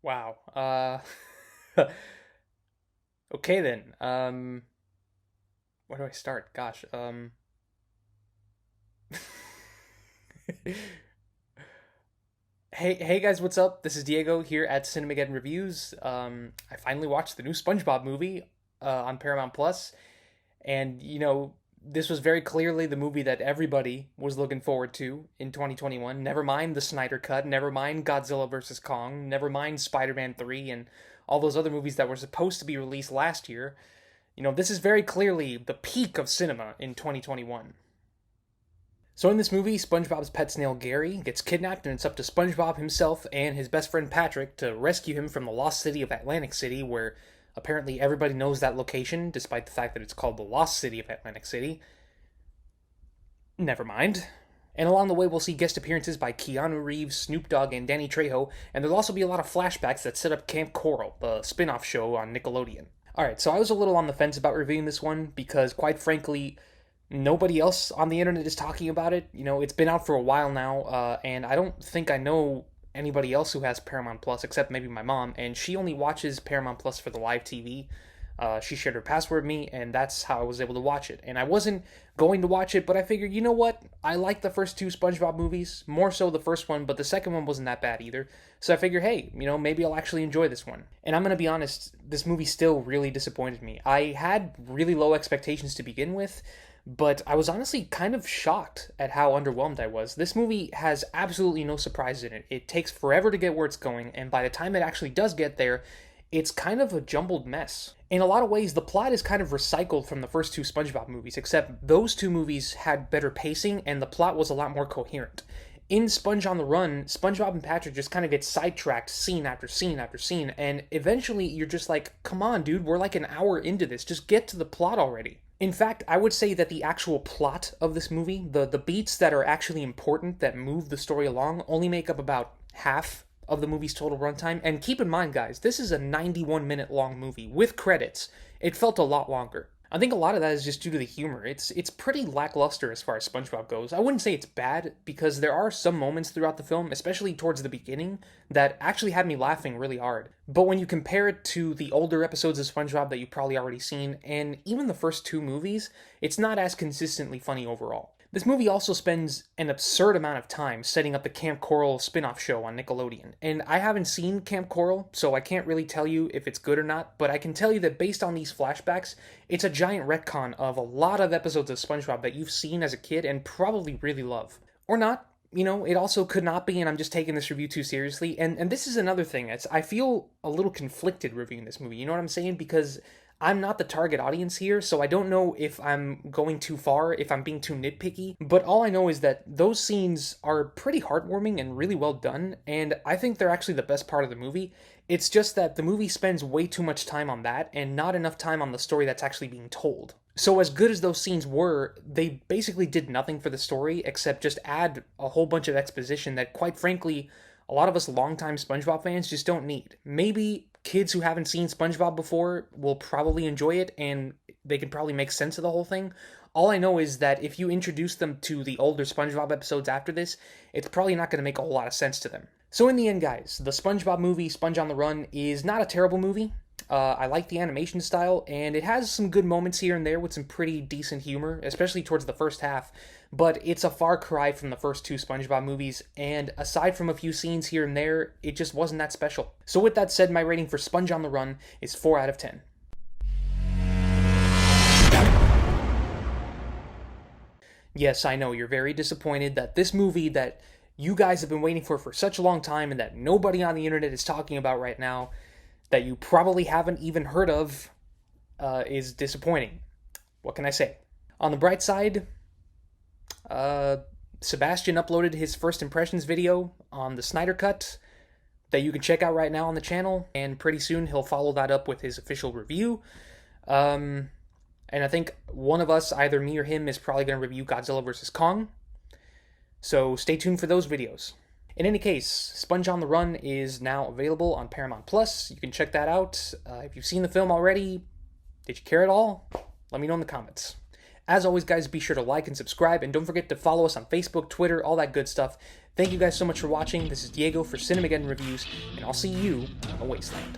Wow. Okay then. Where do I start? Gosh. Hey guys, what's up? This is Diego here at Cinemageddon Reviews. I finally watched the new SpongeBob movie on Paramount Plus, and this was very clearly the movie that everybody was looking forward to in 2021. Never mind the Snyder Cut, never mind Godzilla vs Kong, never mind Spider-Man 3 and all those other movies that were supposed to be released last year. This is very clearly the peak of cinema in 2021. So in this movie, SpongeBob's pet snail Gary gets kidnapped, and it's up to SpongeBob himself and his best friend Patrick to rescue him from the lost city of Atlantic City, where apparently everybody knows that location, despite the fact that it's called the Lost City of Atlantic City. Never mind. And along the way, we'll see guest appearances by Keanu Reeves, Snoop Dogg, and Danny Trejo, and there'll also be a lot of flashbacks that set up Camp Coral, the spin-off show on Nickelodeon. Alright, so I was a little on the fence about reviewing this one, because quite frankly, nobody else on the internet is talking about it. It's been out for a while now, and I don't think I know anybody else who has Paramount Plus except maybe my mom, and she only watches Paramount Plus for the live TV. She shared her password with me, and that's how I was able to watch it. And I wasn't going to watch it, but I figured, you know what? I like the first two SpongeBob movies, more so the first one, but the second one wasn't that bad either. So I figured, hey, maybe I'll actually enjoy this one. And I'm going to be honest, this movie still really disappointed me. I had really low expectations to begin with, but I was honestly kind of shocked at how underwhelmed I was. This movie has absolutely no surprises in it. It takes forever to get where it's going, and by the time it actually does get there, it's kind of a jumbled mess. In a lot of ways, the plot is kind of recycled from the first two SpongeBob movies, except those two movies had better pacing and the plot was a lot more coherent. In Sponge on the Run, SpongeBob and Patrick just kind of get sidetracked scene after scene after scene, and eventually you're just like, come on, dude, we're like an hour into this, just get to the plot already. In fact, I would say that the actual plot of this movie, the beats that are actually important, that move the story along, only make up about half of the movie's total runtime. And keep in mind, guys, this is a 91-minute long movie with credits. It felt a lot longer. I think a lot of that is just due to the humor. It's pretty lackluster as far as SpongeBob goes. I wouldn't say it's bad, because there are some moments throughout the film, especially towards the beginning, that actually had me laughing really hard. But when you compare it to the older episodes of SpongeBob that you've probably already seen, and even the first two movies, it's not as consistently funny overall. This movie also spends an absurd amount of time setting up the Camp Coral spin-off show on Nickelodeon. And I haven't seen Camp Coral, so I can't really tell you if it's good or not, but I can tell you that based on these flashbacks, it's a giant retcon of a lot of episodes of SpongeBob that you've seen as a kid and probably really love. Or not. It also could not be, and I'm just taking this review too seriously. And this is another thing. I feel a little conflicted reviewing this movie, you know what I'm saying? Because I'm not the target audience here, so I don't know if I'm going too far, if I'm being too nitpicky, but all I know is that those scenes are pretty heartwarming and really well done, and I think they're actually the best part of the movie. It's just that the movie spends way too much time on that, and not enough time on the story that's actually being told. So as good as those scenes were, they basically did nothing for the story, except just add a whole bunch of exposition that, quite frankly, a lot of us longtime SpongeBob fans just don't need. Maybe kids who haven't seen SpongeBob before will probably enjoy it, and they can probably make sense of the whole thing. All I know is that if you introduce them to the older SpongeBob episodes after this, it's probably not going to make a whole lot of sense to them. So in the end, guys, the SpongeBob movie, Sponge on the Run, is not a terrible movie. I like the animation style, and it has some good moments here and there with some pretty decent humor, especially towards the first half, but it's a far cry from the first two SpongeBob movies, and aside from a few scenes here and there, it just wasn't that special. So with that said, my rating for Sponge on the Run is 4 out of 10. Yes, I know, you're very disappointed that this movie that you guys have been waiting for such a long time and that nobody on the internet is talking about right now, that you probably haven't even heard of, is disappointing. What can I say? On the bright side, Sebastian uploaded his first impressions video on the Snyder Cut that you can check out right now on the channel, and pretty soon he'll follow that up with his official review. And I think one of us, either me or him, is probably going to review Godzilla vs. Kong. So stay tuned for those videos. In any case, Sponge on the Run is now available on Paramount Plus. You can check that out. If you've seen the film already, did you care at all? Let me know in the comments. As always, guys, be sure to like and subscribe, and don't forget to follow us on Facebook, Twitter, all that good stuff. Thank you guys so much for watching. This is Diego for Cinemageddon Reviews, and I'll see you on the Wasteland.